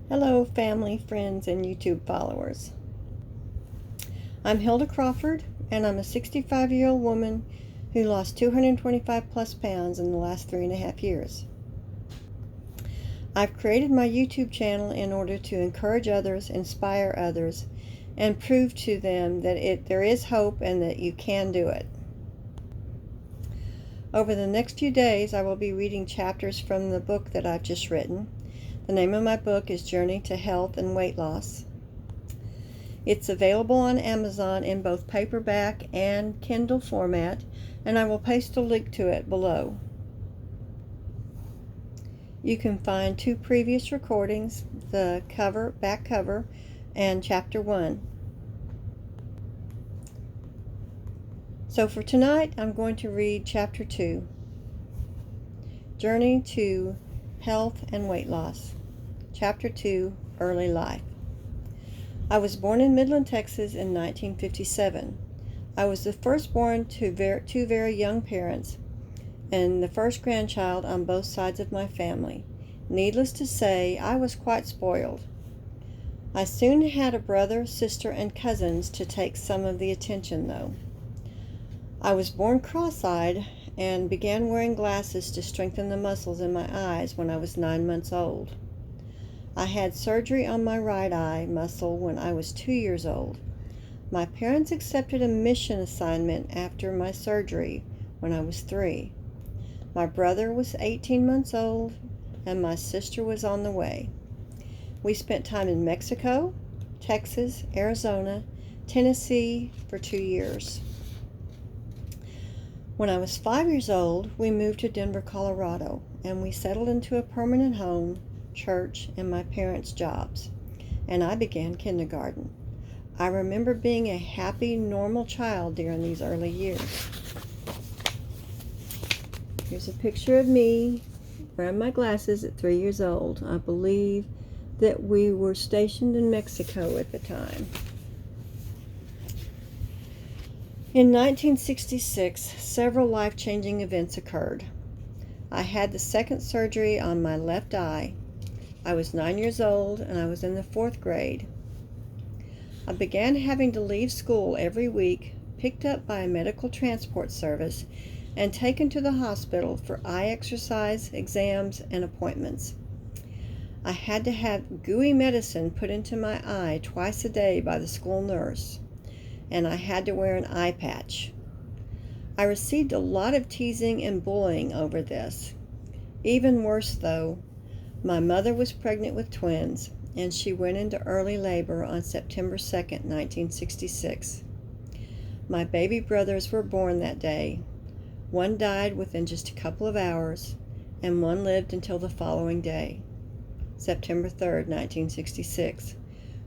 Hello, family, friends, and YouTube followers. I'm Hilda Crawford, and I'm a 65-year-old woman who lost 225 plus pounds in the last 3.5 years. I've created my YouTube channel in order to encourage others, inspire others, and prove to them that there is hope and that you can do it. Over the next few days, I will be reading chapters from the book that I've just written. The name of my book is Journey to Health and Weight Loss. It's available on Amazon in both paperback and Kindle format, and I will paste a link to it below. You can find 2 previous recordings, the back cover, and chapter 1. So for tonight, I'm going to read chapter 2, Journey to Health and Weight Loss. Chapter 2, Early Life. I was born in Midland, Texas in 1957. I was the firstborn to two very young parents and the first grandchild on both sides of my family. Needless to say, I was quite spoiled. I soon had a brother, sister, and cousins to take some of the attention, though. I was born cross-eyed and began wearing glasses to strengthen the muscles in my eyes when I was 9 months old. I had surgery on my right eye muscle when I was 2 years old. My parents accepted a mission assignment after my surgery when I was 3. My brother was 18 months old, and my sister was on the way. We spent time in Mexico, Texas, Arizona, Tennessee for 2 years. When I was 5 years old, we moved to Denver, Colorado, and we settled into a permanent home, church, and my parents' jobs, and I began kindergarten. I remember being a happy, normal child during these early years. Here's a picture of me wearing my glasses at 3 years old. I believe that we were stationed in Mexico at the time. In 1966, several life-changing events occurred. I had the second surgery on my left eye. I was 9 years old and I was in the 4th grade. I began having to leave school every week, picked up by a medical transport service, and taken to the hospital for eye exercise, exams, and appointments. I had to have gooey medicine put into my eye twice a day by the school nurse, and I had to wear an eye patch. I received a lot of teasing and bullying over this. Even worse, though, my mother was pregnant with twins, and she went into early labor on September 2nd, 1966. My baby brothers were born that day. One died within just a couple of hours, and one lived until the following day, September 3rd, 1966,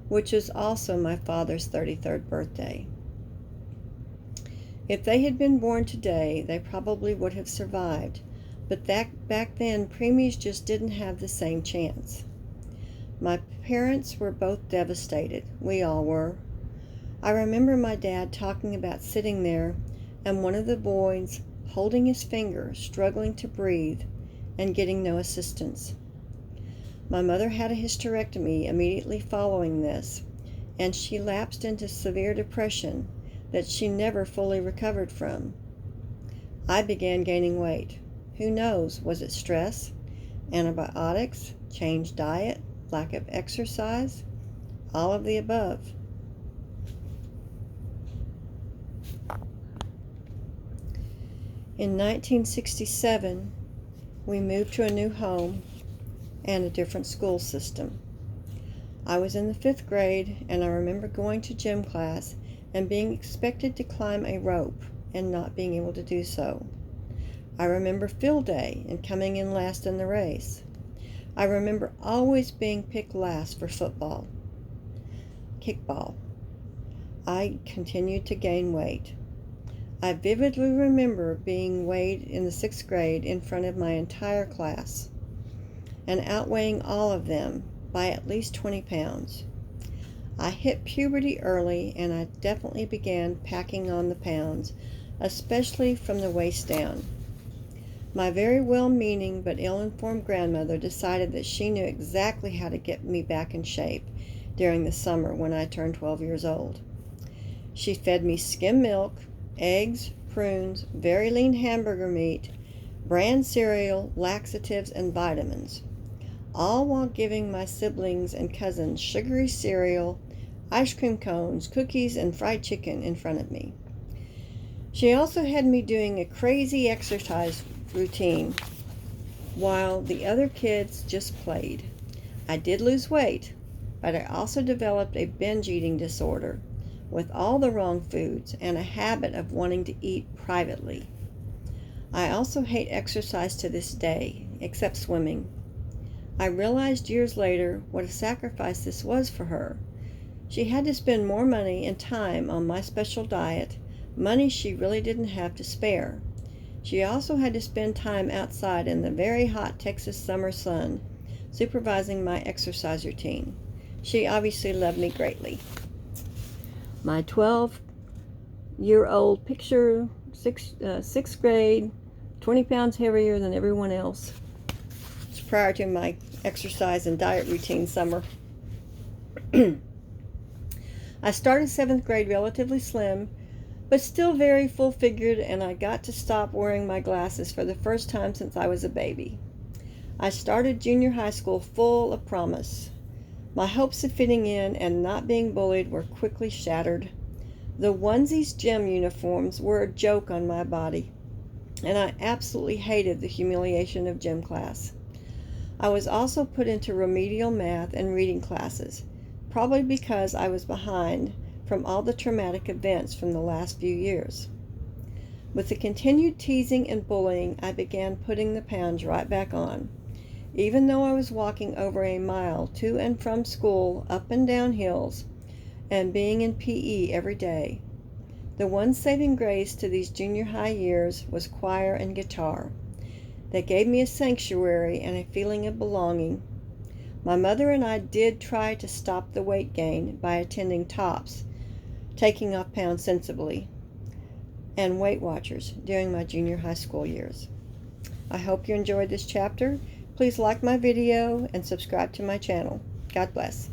which was also my father's 33rd birthday. If they had been born today, they probably would have survived, but back then, preemies just didn't have the same chance. My parents were both devastated. We all were. I remember my dad talking about sitting there and one of the boys holding his finger, struggling to breathe, and getting no assistance. My mother had a hysterectomy immediately following this, and she lapsed into severe depression that she never fully recovered from. I began gaining weight. Who knows, was it stress, antibiotics, changed diet, lack of exercise, all of the above? In 1967, we moved to a new home and a different school system. I was in the 5th grade, and I remember going to gym class and being expected to climb a rope and not being able to do so. I remember field day and coming in last in the race. I remember always being picked last for football, kickball. I continued to gain weight. I vividly remember being weighed in the 6th grade in front of my entire class and outweighing all of them by at least 20 pounds. I hit puberty early, and I definitely began packing on the pounds, especially from the waist down. My very well-meaning but ill-informed grandmother decided that she knew exactly how to get me back in shape during the summer when I turned 12 years old. She fed me skim milk, eggs, prunes, very lean hamburger meat, bran cereal, laxatives, and vitamins, all while giving my siblings and cousins sugary cereal, ice cream cones, cookies, and fried chicken in front of me. She also had me doing a crazy exercise routine while the other kids just played. I did lose weight, but I also developed a binge eating disorder with all the wrong foods and a habit of wanting to eat privately. I also hate exercise to this day, except swimming. I realized years later what a sacrifice this was for her. She had to spend more money and time on my special diet, money she really didn't have to spare. She also had to spend time outside in the very hot Texas summer sun, supervising my exercise routine. She obviously loved me greatly. My 12-year-old picture, sixth grade, 20 pounds heavier than everyone else. It's prior to my exercise and diet routine summer. I started 7th grade relatively slim, but still very full-figured, and I got to stop wearing my glasses for the first time since I was a baby. I started junior high school full of promise. My hopes of fitting in and not being bullied were quickly shattered. The onesies gym uniforms were a joke on my body, and I absolutely hated the humiliation of gym class. I was also put into remedial math and reading classes, probably because I was behind from all the traumatic events from the last few years. With the continued teasing and bullying, I began putting the pounds right back on, even though I was walking over a mile to and from school, up and down hills, and being in PE every day. The one saving grace to these junior high years was choir and guitar. They gave me a sanctuary and a feeling of belonging. My mother and I did try to stop the weight gain by attending TOPS, taking off pounds sensibly, and Weight Watchers during my junior high school years. I hope you enjoyed this chapter. Please like my video and subscribe to my channel. God bless.